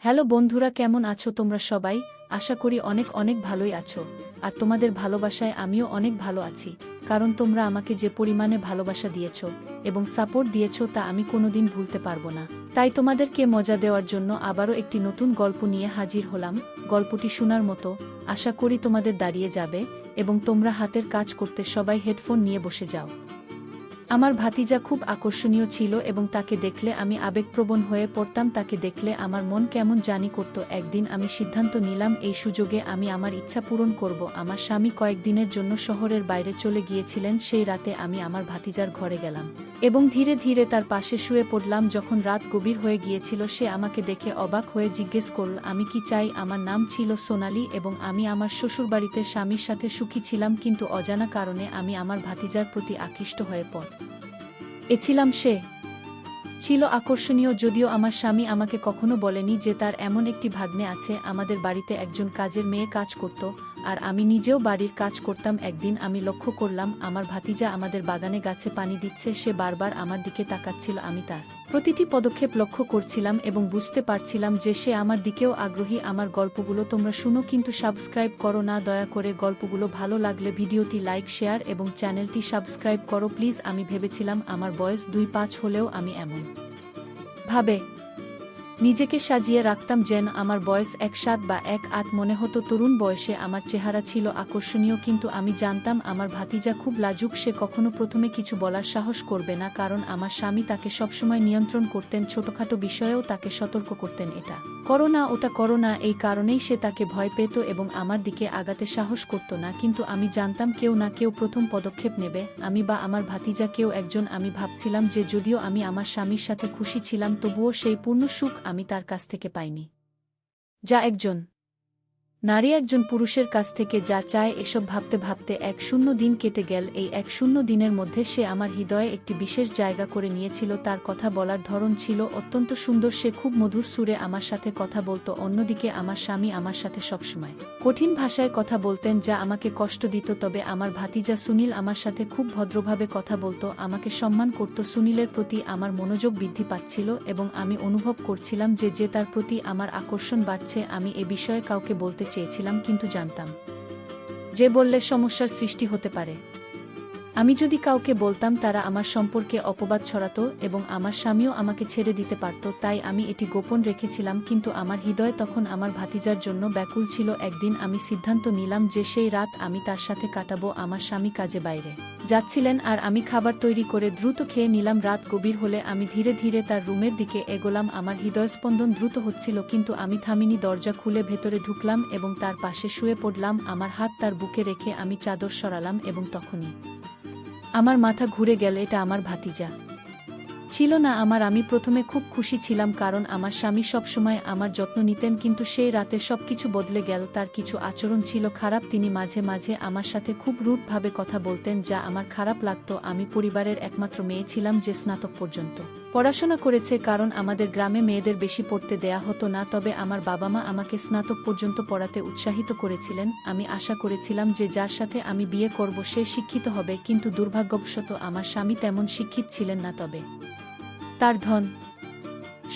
Hello বন্ধুরা, কেমন আছো তোমরা সবাই? আশা করি অনেক অনেক ভালোই আছো। আর তোমাদের ভালোবাসায় আমিও অনেক ভালো আছি, কারণ তোমরা আমাকে যে পরিমাণে ভালোবাসা দিয়েছো এবং সাপোর্ট দিয়েছো তা আমি কোনোদিন ভুলতে পারবো না। তাই তোমাদেরকে মজা দেওয়ার জন্য আবারও একটি নতুন গল্প নিয়ে হাজির হলাম। গল্পটি শোনার মতো, আশা করি তোমাদের দাঁড়িয়ে যাবে এবং তোমরা হাতের কাজ করতে সবাই হেডফোন নিয়ে বসে যাও। আমার ভাতিজা খুব আকর্ষণীয় ছিল এবং তাকে দেখলে আমি আবেগপ্রবণ হয়ে পড়তাম। তাকে দেখলে আমার মন কেমন জানি করত। একদিন আমি সিদ্ধান্ত নিলাম এই সুযোগে আমি আমার ইচ্ছা পূরণ করব। আমার স্বামী কয়েকদিনের জন্য শহরের বাইরে চলে গিয়েছিলেন। সেই রাতে আমি আমার ভাতিজার ঘরে গেলাম এবং ধীরে ধীরে তার পাশে শুয়ে পড়লাম। যখন রাত গভীর হয়ে গিয়েছিল সে আমাকে দেখে অবাক হয়ে জিজ্ঞেস করল আমি কি চাই। আমার নাম ছিল সোনালি এবং আমি আমার শ্বশুরবাড়িতে স্বামীর সাথে সুখী ছিলাম, কিন্তু অজানা কারণে আমি আমার ভাতিজার প্রতি আকৃষ্ট হয়ে এছিলাম। সে ছিল আকর্ষণীয়, যদিও আমার স্বামী আমাকে কখনো বলেনি যে তার এমন একটি ভাগ্নে আছে। আমাদের বাড়িতে একজন কাজের মেয়ে কাজ করত আর আমি নিজেও বাড়ির কাজ করতাম। একদিন আমি লক্ষ্য করলাম আমার ভাতিজা আমাদের বাগানে গাছে পানি দিচ্ছে। সে বারবার আমার দিকে তাকাচ্ছিল। আমি তার প্রতিটি পদক্ষেপ লক্ষ্য করছিলাম এবং বুঝতে পারছিলাম যে সে আমার দিকেও আগ্রহী। আমার গল্পগুলো তোমরা শুনো, কিন্তু সাবস্ক্রাইব করো না দয়া করে। গল্পগুলো ভালো লাগলে ভিডিওটি লাইক, শেয়ার এবং চ্যানেলটি সাবস্ক্রাইব করো প্লিজ। আমি ভেবেছিলাম আমার বয়স 2-5 হলেও আমি এমন ভাবে নিজেকে সাজিয়ে রাখতাম যেন আমার বয়স 1-7 বা 1-8 মনে হতো। তরুণ বয়সে আমার চেহারা ছিল আকর্ষণীয়, কিন্তু আমি জানতাম আমার ভাতিজা খুব লাজুক। সে কখনো প্রথমে কিছু বলার সাহস করবে না, কারণ আমার স্বামী তাকে সবসময় নিয়ন্ত্রণ করতেন। ছোটখাটো বিষয়েও তাকে সতর্ক করতেন, এটা করো না, ওটা করো না। এই কারণেই সে তাকে ভয় পেত এবং আমার দিকে আগাতে সাহস করত না। কিন্তু আমি জানতাম কেউ না কেউ প্রথম পদক্ষেপ নেবে, আমি বা আমার ভাতিজা, কেউ একজন। আমি ভাবছিলাম যে যদিও আমি আমার স্বামীর সাথে খুশি ছিলাম, তবুও সেই পূর্ণ সুখ আমি তার কাছ থেকে পাইনি, যা একজন নারী একজন পুরুষের কাছ থেকে যা চায়। এসব ভাবতে ভাবতে 1-0 দিন কেটে গেল। এই 1-0 দিনের মধ্যে সে আমার হৃদয়ে একটি বিশেষ জায়গা করে নিয়েছিল। তার কথা বলার ধরন ছিল অত্যন্ত সুন্দর। সে খুব মধুর সুরে আমার সাথে কথা বলতো। অন্যদিকে আমার স্বামী আমার সাথে সবসময় কঠিন ভাষায় কথা বলতেন, যা আমাকে কষ্ট দিত। তবে আমার ভাতিজা সুনীল আমার সাথে খুব ভদ্রভাবে কথা বলতো, আমাকে সম্মান করত। সুনীলের প্রতি আমার মনোযোগ বৃদ্ধি পাচ্ছিল এবং আমি অনুভব করছিলাম যে তার প্রতি আমার আকর্ষণ বাড়ছে। আমি এ বিষয়ে কাউকে বলতে চেয়েছিলাম, কিন্তু জানতাম যে বললে সমস্যার সৃষ্টি হতে পারে। আমি যদি কাউকে বলতাম তারা আমার সম্পর্কে অপবাদ ছড়াতো এবং আমার স্বামীও আমাকে ছেড়ে দিতে পারত। তাই আমি এটি গোপন রেখেছিলাম, কিন্তু আমার হৃদয় তখন আমার ভাতিজার জন্য ব্যাকুল ছিল। একদিন আমি সিদ্ধান্ত নিলাম যে সেই রাত আমি তার সাথে কাটাবো। আমার স্বামী কাজে বাইরে যাচ্ছিলেন আর আমি খাবার তৈরি করে দ্রুত খেয়ে নিলাম। রাত গভীর হলে আমি ধীরে ধীরে তার রুমের দিকে এগোলাম। আমার হৃদয়স্পন্দন দ্রুত হচ্ছিল, কিন্তু আমি থামিনি। দরজা খুলে ভেতরে ঢুকলাম এবং তার পাশে শুয়ে পড়লাম। আমার হাত তার বুকে রেখে আমি চাদর সরালাম এবং তখনই আমার মাথা ঘুরে গেল। এটা আমার ভাতিজা ছিল না আমি প্রথমে খুব খুশি ছিলাম, কারণ আমার স্বামী সবসময় আমার যত্ন নিতেন, কিন্তু সেই রাতে সবকিছু বদলে গেল। তার কিছু আচরণ ছিল খারাপ। তিনি মাঝে মাঝে আমার সাথে খুব রুডভাবে কথা বলতেন, যা আমার খারাপ লাগতো। আমি পরিবারের একমাত্র মেয়ে ছিলাম যে স্নাতক পর্যন্ত পড়াশোনা করেছে, কারণ আমাদের গ্রামে মেয়েদের বেশি পড়তে দেয়া হতো না। তবে আমার বাবা মা আমাকে স্নাতক পর্যন্ত পড়াতে উৎসাহিত করেছিলেন। আমি আশা করেছিলাম যে যার সাথে আমি বিয়ে করব সে শিক্ষিত হবে, কিন্তু দুর্ভাগ্যবশত আমার স্বামী তেমন শিক্ষিত ছিলেন না। তবে তার ধন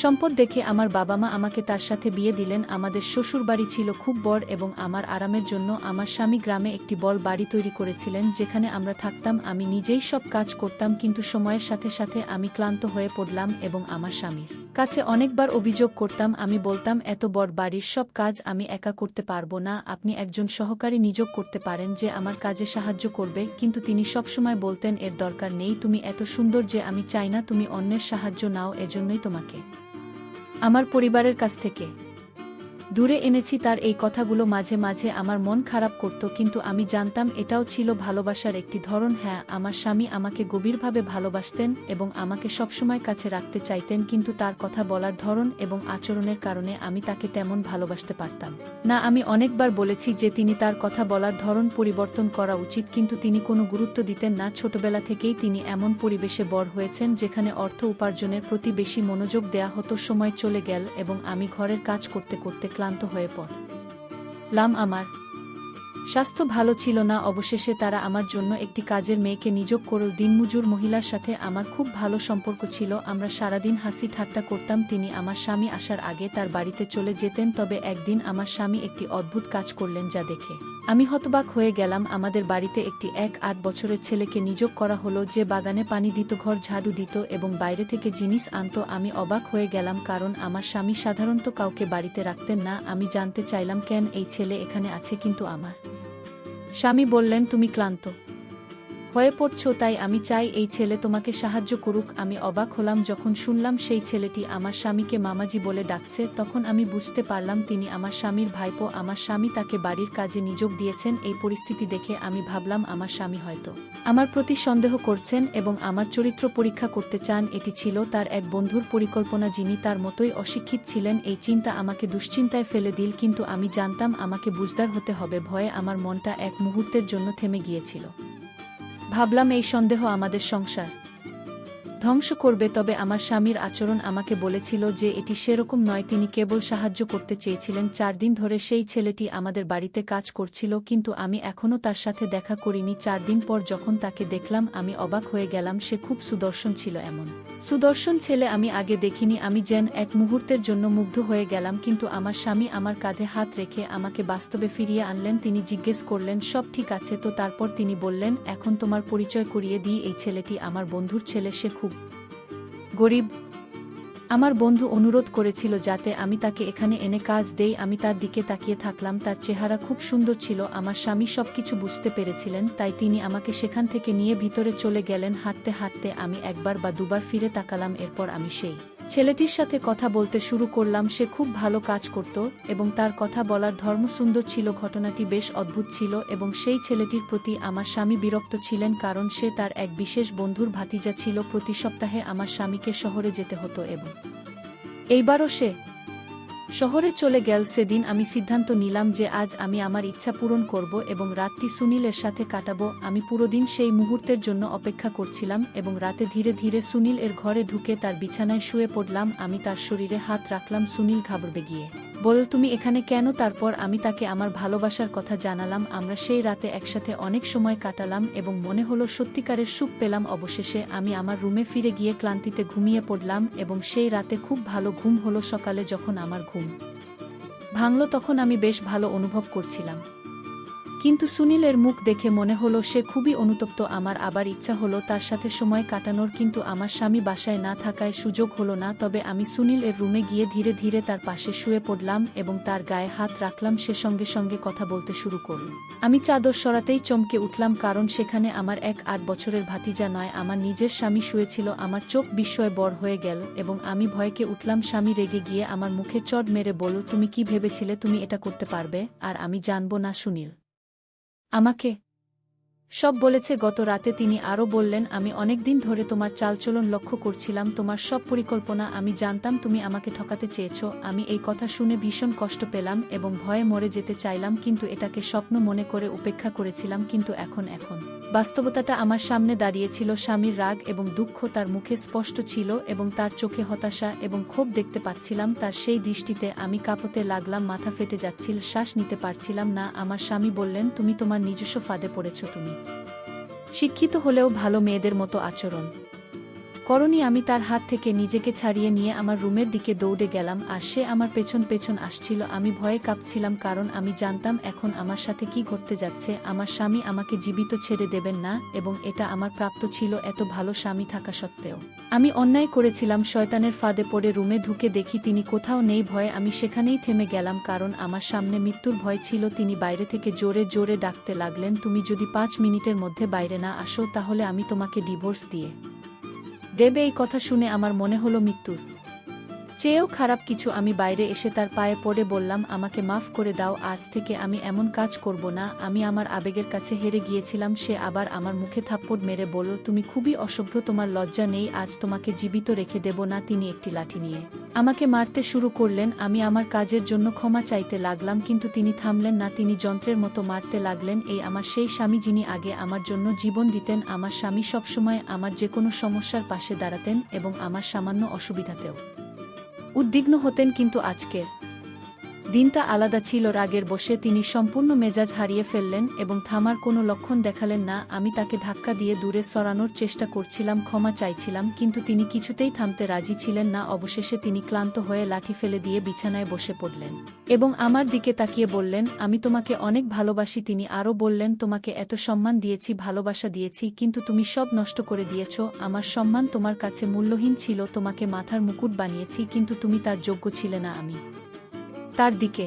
সম্পদ দেখে আমার বাবা মা আমাকে তার সাথে বিয়ে দিলেন। আমাদের শ্বশুরবাড়ি ছিল খুব বড় এবং আমার আরামের জন্য আমার স্বামী গ্রামে একটি বড় বাড়ি তৈরি করেছিলেন, যেখানে আমরা থাকতাম। আমি নিজেই সব কাজ করতাম, কিন্তু সময়ের সাথে সাথে আমি ক্লান্ত হয়ে পড়লাম এবং আমার স্বামীর কাছে অনেকবার অভিযোগ করতাম। আমি বলতাম এত বড় বাড়ির সব কাজ আমি একা করতে পারবো না, আপনি একজন সহকারী নিয়োগ করতে পারেন যে আমার কাজে সাহায্য করবে। কিন্তু তিনি সবসময় বলতেন এর দরকার নেই, তুমি এত সুন্দর যে আমি চাই না তুমি অন্যের সাহায্য নাও, এজন্যই তোমাকে আমার পরিবারের কাছ থেকে দূরে এনেছি। তার এই কথাগুলো মাঝে মাঝে আমার মন খারাপ করত, কিন্তু আমি জানতাম এটাও ছিল ভালোবাসার একটি ধরন। হ্যাঁ, আমার স্বামী আমাকে গভীরভাবে ভালোবাসতেন এবং আমাকে সবসময় কাছে রাখতে চাইতেন, কিন্তু তার কথা বলার ধরন এবং আচরণের কারণে আমি তাকে তেমন ভালোবাসতে পারতাম না। আমি অনেকবার বলেছি যে তিনি তার কথা বলার ধরন পরিবর্তন করা উচিত, কিন্তু তিনি কোনো গুরুত্ব দিতেন না। ছোটবেলা থেকেই তিনি এমন পরিবেশে বড় হয়েছেন যেখানে অর্থ উপার্জনের প্রতি বেশি মনোযোগ দেয়া হতো। সময় চলে গেল এবং আমি ঘরের কাজ করতে করতে ক্লান্ত হয়ে পড়লাম। আমার স্বাস্থ্য ভালো ছিল না। অবশেষে তারা আমার জন্য একটি কাজের মেয়েকে নিয়োগ করল। দিনমজুর মহিলার সাথে আমার খুব ভালো সম্পর্ক ছিল, আমরা সারাদিন হাসি ঠাট্টা করতাম। তিনি আমার স্বামী আসার আগে তার বাড়িতে চলে যেতেন। তবে একদিন আমার স্বামী একটি অদ্ভুত কাজ করলেন যা দেখে আমি হতবাক হয়ে গেলাম। আমাদের বাড়িতে একটি 8 বছরের ছেলেকে নিয়োগ করা হলো, যে বাগানে পানি দিত, ঘর ঝাড়ু দিত এবং বাইরে থেকে জিনিস আনত। আমি অবাক হয়ে গেলাম, কারণ আমার স্বামী সাধারণত কাউকে বাড়িতে রাখতেন না। আমি জানতে চাইলাম কেন এই ছেলে এখানে আছে, কিন্তু আমার স্বামী বললেন, তুমি ক্লান্ত হয়ে পড়ছ, তাই আমি চাই এই ছেলে তোমাকে সাহায্য করুক। আমি অবাক হলাম যখন শুনলাম সেই ছেলেটি আমার স্বামীকে মামাজি বলে ডাকছে। তখন আমি বুঝতে পারলাম তিনি আমার স্বামীর ভাইপো। আমার স্বামী তাকে বাড়ির কাজে নিয়োগ দিয়েছেন। এই পরিস্থিতি দেখে আমি ভাবলাম আমার স্বামী হয়তো আমার প্রতি সন্দেহ করছেন এবং আমার চরিত্র পরীক্ষা করতে চান। এটি ছিল তার এক বন্ধুর পরিকল্পনা, যিনি তার মতোই অশিক্ষিত ছিলেন। এই চিন্তা আমাকে দুশ্চিন্তায় ফেলে দিল, কিন্তু আমি জানতাম আমাকে বুঝদার হতে হবে। ভয়ে আমার মনটা এক মুহূর্তের জন্য থেমে গিয়েছিল। ভাবলাম এই সন্দেহ আমাদের সংসার ধ্বংস করবে। তবে আমার স্বামীর আচরণ আমাকে বলেছিল যে এটি সেরকম নয়। তিনি কেবল সাহায্য করতে চেয়েছিলেন। 4 দিন ধরে সেই ছেলেটি আমাদের বাড়িতে কাজ করছিল, কিন্তু আমি এখনও তার সাথে দেখা করিনি। 4 দিন পর যখন তাকে দেখলাম আমি অবাক হয়ে গেলাম। সে খুব সুদর্শন ছিল, এমন সুদর্শন ছেলে আমি আগে দেখিনি। আমি যেন এক মুহূর্তের জন্য মুগ্ধ হয়ে গেলাম। কিন্তু আমার স্বামী আমার কাঁধে হাত রেখে আমাকে বাস্তবে ফিরিয়ে আনলেন। তিনি জিজ্ঞেস করলেন, সব ঠিক আছে তো? তারপর তিনি বললেন, এখন তোমার পরিচয় করিয়ে দিই। এই ছেলেটি আমার বন্ধুর ছেলে, সে খুব গরিব। আমার বন্ধু অনুরোধ করেছিল যাতে আমি তাকে এখানে এনে কাজ দেই। আমি তার দিকে তাকিয়ে থাকলাম। তার চেহারা খুব সুন্দর ছিল। আমার স্বামী সবকিছু বুঝতে পেরেছিলেন, তাই তিনি আমাকে সেখান থেকে নিয়ে ভিতরে চলে গেলেন। হাঁটতে হাঁটতে আমি 1 বা 2 বার ফিরে তাকালাম। এরপর আমি সেই ছেলেটির সাথে কথা বলতে শুরু করলাম। সে খুব ভালো কাজ করত এবং তার কথা বলার ধর্ম সুন্দর ছিল। ঘটনাটি বেশ অদ্ভুত ছিল এবং সেই ছেলেটির প্রতি আমার স্বামী বিরক্ত ছিলেন, কারণ সে তার এক বিশেষ বন্ধুর ভাতিজা ছিল। প্রতি সপ্তাহে আমার স্বামীকে শহরে যেতে হতো এবং এইবারও সে শহরে চলে গেল। সেদিন আমি সিদ্ধান্ত নিলাম যে আজ আমি আমার ইচ্ছা পূরণ করব এবং রাতটি সুনীলের সাথে কাটাবো। আমি পুরোদিন সেই মুহূর্তের জন্য অপেক্ষা করছিলাম এবং রাতে ধীরে ধীরে সুনীল এর ঘরে ঢুকে তার বিছানায় শুয়ে পড়লাম। আমি তার শরীরে হাত রাখলাম। সুনীল ঘাবড়ে গিয়ে বলল, তুমি এখানে কেন? তারপর আমি তাকে আমার ভালোবাসার কথা জানালাম। আমরা সেই রাতে একসাথে অনেক সময় কাটালাম এবং মনে হলো সত্যিকারের সুখ পেলাম। অবশেষে আমি আমার রুমে ফিরে গিয়ে ক্লান্তিতে ঘুমিয়ে পড়লাম এবং সেই রাতে খুব ভালো ঘুম হলো। সকালে যখন আমার ঘুম ভাঙল তখন আমি বেশ ভালো অনুভব করছিলাম, কিন্তু সুনীলের মুখ দেখে মনে হলো সে খুবই অনুতপ্ত। আমার আবার ইচ্ছা হলো তার সাথে সময় কাটানোর, কিন্তু আমার স্বামী বাসায় না থাকায় সুযোগ হলো না। তবে আমি সুনীল এর রুমে গিয়ে ধীরে ধীরে তার পাশে শুয়ে পড়লাম এবং তার গায়ে হাত রাখলাম। সে সঙ্গে সঙ্গে কথা বলতে শুরু করল। আমি চাদর সরাতেই চমকে উঠলাম, কারণ সেখানে আমার 8 বছরের ভাতিজা নয়, আমার নিজের স্বামী শুয়েছিল। আমার চোখ বিস্ময়ে বড় হয়ে গেল এবং আমি ভয়কে উঠলাম। স্বামী রেগে গিয়ে আমার মুখে চড় মেরে বলল, তুমি কি ভেবেছিলে তুমি এটা করতে পারবে আর আমি জানবো না? সুনীল আমাকে সব বলেছে গত রাতে। তিনি আরও বললেন, আমি অনেক দিন ধরে তোমার চালচলন লক্ষ্য করছিলাম, তোমার সব পরিকল্পনা। আমি জানতাম তুমি আমাকে ঠকাতে চেয়েছ। আমি এই কথা শুনে ভীষণ কষ্ট পেলাম এবং ভয়ে মরে যেতে চাইলাম, কিন্তু এটাকে স্বপ্ন মনে করে উপেক্ষা করেছিলাম। কিন্তু এখন বাস্তবতাটা আমার সামনে দাঁড়িয়েছিল। স্বামীর রাগ এবং দুঃখ তার মুখে স্পষ্ট ছিল এবং তার চোখে হতাশা এবং ক্ষোভ দেখতে পাচ্ছিলাম। তার সেই দৃষ্টিতে আমি কাঁপতে লাগলাম, মাথা ফেটে যাচ্ছিল, শ্বাস নিতে পারছিলাম না। আমার স্বামী বললেন, তুমি তোমার নিজস্ব ফাঁদে পড়েছ। তুমি শিক্ষিত হলেও ভালো মেয়েদের মতো আচরণ করনি। আমি তার হাত থেকে নিজেকে ছাড়িয়ে নিয়ে আমার রুমের দিকে দৌড়ে গেলাম, আর সে আমার পেছন পেছন আসছিল। আমি ভয়ে কাঁপছিলাম, কারণ আমি জানতাম এখন আমার সাথে কি ঘটতে যাচ্ছে। আমার স্বামী আমাকে জীবিত ছেড়ে দেবেন না এবং এটা আমার প্রাপ্ত ছিল। এত ভালো স্বামী থাকা সত্ত্বেও আমি অন্যায় করেছিলাম। শয়তানের ফাঁদে পড়ে রুমে ঢুকে দেখি তিনি কোথাও নেই। ভয়ে আমি সেখানেই থেমে গেলাম, কারণ আমার সামনে মৃত্যুর ভয় ছিল। তিনি বাইরে থেকে জোরে জোরে ডাকতে লাগলেন, তুমি যদি 5 মিনিটের মধ্যে বাইরে না আসো তাহলে আমি তোমাকে ডিভোর্স দিয়ে দেবে। এই কথা শুনে আমার মনে হলো মৃত্যুর চেয়েও খারাপ কিছু। আমি বাইরে এসে তার পায়ে পড়ে বললাম, আমাকে মাফ করে দাও, আজ থেকে আমি এমন কাজ করব না। আমি আমার আবেগের কাছে হেরে গিয়েছিলাম। সে আবার আমার মুখে থাপ্পড় মেরে বলল, তুমি খুবই অসভ্য, তোমার লজ্জা নেই? আজ তোমাকে জীবিত রেখে দেব না। তিনি একটি লাঠি নিয়ে আমাকে মারতে শুরু করলেন। আমি আমার কাজের জন্য ক্ষমা চাইতে লাগলাম, কিন্তু তিনি থামলেন না। তিনি যন্ত্রের মতো মারতে লাগলেন। এই আমার সেই স্বামী যিনি আগে আমার জন্য জীবন দিতেন। আমার স্বামী সবসময় আমার যে কোনো সমস্যার পাশে দাঁড়াতেন এবং আমার সামান্য অসুবিধাতেও উদ্বিগ্ন হতেন, কিন্তু আজকের দিনটা আলাদা ছিল রাগের বশে তিনি সম্পূর্ণ মেজাজ হারিয়ে ফেললেন এবং থামার কোনো লক্ষণ দেখালেন না। আমি তাকে ধাক্কা দিয়ে দূরে সরানোর চেষ্টা করছিলাম, ক্ষমা চাইছিলাম, কিন্তু তিনি কিছুতেই থামতে রাজি ছিলেন না। অবশেষে তিনি ক্লান্ত হয়ে লাঠি ফেলে দিয়ে বিছানায় বসে পড়লেন এবং আমার দিকে তাকিয়ে বললেন, আমি তোমাকে অনেক ভালোবাসি। তিনি আরও বললেন, তোমাকে এত সম্মান দিয়েছি, ভালোবাসা দিয়েছি, কিন্তু তুমি সব নষ্ট করে দিয়েছ। আমার সম্মান তোমার কাছে মূল্যহীন ছিল, তোমাকে মাথার মুকুট বানিয়েছি, কিন্তু তুমি তার যোগ্য ছিলে না। আমি তার দিকে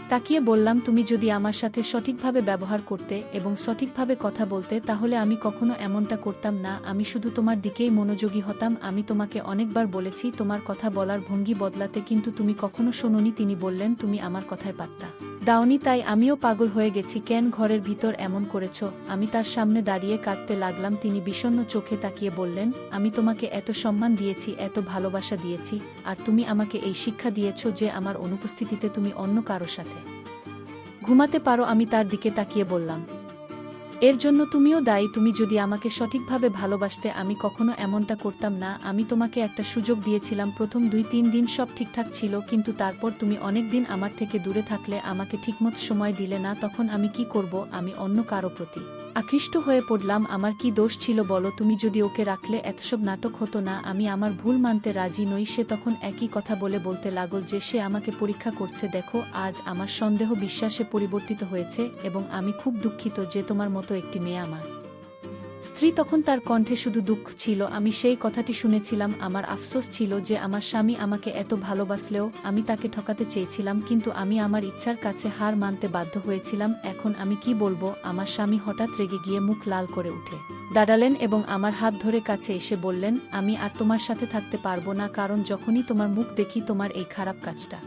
তাকিয়ে বললাম, তুমি যদি আমার সাথে সঠিকভাবে ব্যবহার করতে এবং সঠিকভাবে কথা বলতে তাহলে আমি কখনো এমনটা করতাম না। আমি শুধু তোমার দিকেই মনোযোগী হতাম। আমি তোমাকে অনেকবার বলেছি তোমার কথা বলার ভঙ্গি বদলাতে, কিন্তু তুমি কখনো শোনোনি। তিনি বললেন, তুমি আমার কথায় পাত্তা দাওনি, তাই আমিও পাগল হয়ে গেছি। কেন ঘরের ভিতর এমন করেছ? আমি তার সামনে দাঁড়িয়ে কাঁদতে লাগলাম। তিনি বিষণ্ণ চোখে তাকিয়ে বললেন, আমি তোমাকে এত সম্মান দিয়েছি, এত ভালোবাসা দিয়েছি, আর তুমি আমাকে এই শিক্ষা দিয়েছ যে আমার অনুপস্থিতিতে তুমি অন্য কারো সাথে ঘুমাতে পারো। আমি তার দিকে তাকিয়ে বললাম, এর জন্য তুমিও দায়ী। তুমি যদি আমাকে সঠিকভাবে ভালোবাসতে আমি কখনো এমনটা করতাম না। আমি তোমাকে একটা সুযোগ দিয়েছিলাম, প্রথম 2-3 দিন সব ঠিকঠাক ছিল, কিন্তু তারপর তুমি অনেক দিন আমার থেকে দূরে থাকলে, আমাকে ঠিকমতো সময় দিলে না। তখন আমি কি করব? আমি অন্য কারো প্রতি আকৃষ্ট হয়ে পড়লাম। আমার কি দোষ ছিল বলো? তুমি যদি ওকে রাখলে এতসব নাটক হতো না। আমি আমার ভুল মানতে রাজি নই। সে তখন একই কথা বলতে লাগল যে সে আমাকে পরীক্ষা করছে। দেখো, আজ আমার সন্দেহ বিশ্বাসে পরিবর্তিত হয়েছে এবং আমি খুব দুঃখিত যে তোমার মতো একটি মেয়ে আমার স্ত্রী। তখন তার কণ্ঠে শুধু দুঃখ ছিল। আমি সেই কথাটি শুনেছিলাম। আমার আফসোস ছিল যে আমার স্বামী আমাকে এত ভালোবাসলেও আমি তাকে ঠকাতে চেয়েছিলাম, কিন্তু আমি আমার ইচ্ছার কাছে হার মানতে বাধ্য হয়েছিলাম। এখন আমি কি বলবো? আমার স্বামী হঠাৎ রেগে গিয়ে মুখ লাল করে উঠে দাঁড়ালেন এবং আমার হাত ধরে কাছে এসে বললেন, আমি আর তোমার সাথে থাকতে পারবো না, কারণ যখনই তোমার মুখ দেখি তোমার এই খারাপ কাজটা